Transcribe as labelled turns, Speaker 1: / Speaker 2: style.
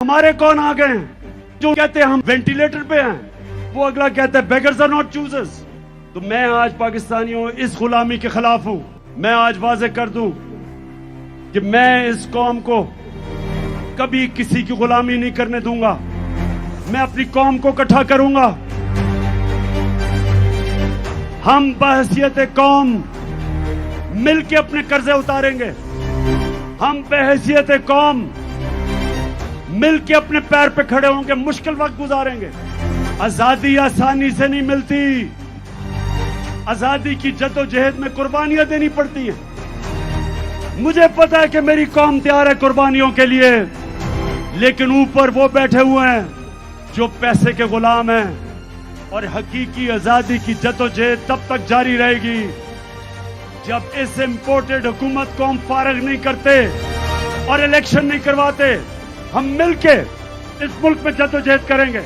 Speaker 1: हमारे कौन आ गए हैं जो कहते हैं हम वेंटिलेटर पे हैं, वो अगला कहता है बेगर्स आर नॉट चूजर्स। तो मैं आज पाकिस्तानियों इस गुलामी के खिलाफ हूं। मैं आज वाजे कर दूं कि मैं इस कौम को कभी किसी की गुलामी नहीं करने दूंगा। मैं अपनी कौम को इकट्ठा करूंगा। हम बहैसियत कौम मिलके अपने कर्जे उतारेंगे। हम बहैसियत कौम मिलके अपने पैर पे खड़े होंगे, मुश्किल वक्त गुजारेंगे। आजादी आसानी से नहीं मिलती। आजादी की जद्दोजहद में कुर्बानियां देनी पड़ती हैं। मुझे पता है कि मेरी कौम तैयार है कुर्बानियों के लिए, लेकिन ऊपर वो बैठे हुए हैं जो पैसे के गुलाम हैं। और हकीकी आजादी की जद्दोजहद तब तक जारी रहेगी जब इस इंपोर्टेड हुकूमत को हम फारग नहीं करते और इलेक्शन नहीं करवाते। हम मिलके इस मुल्क में जद्दोजहद करेंगे।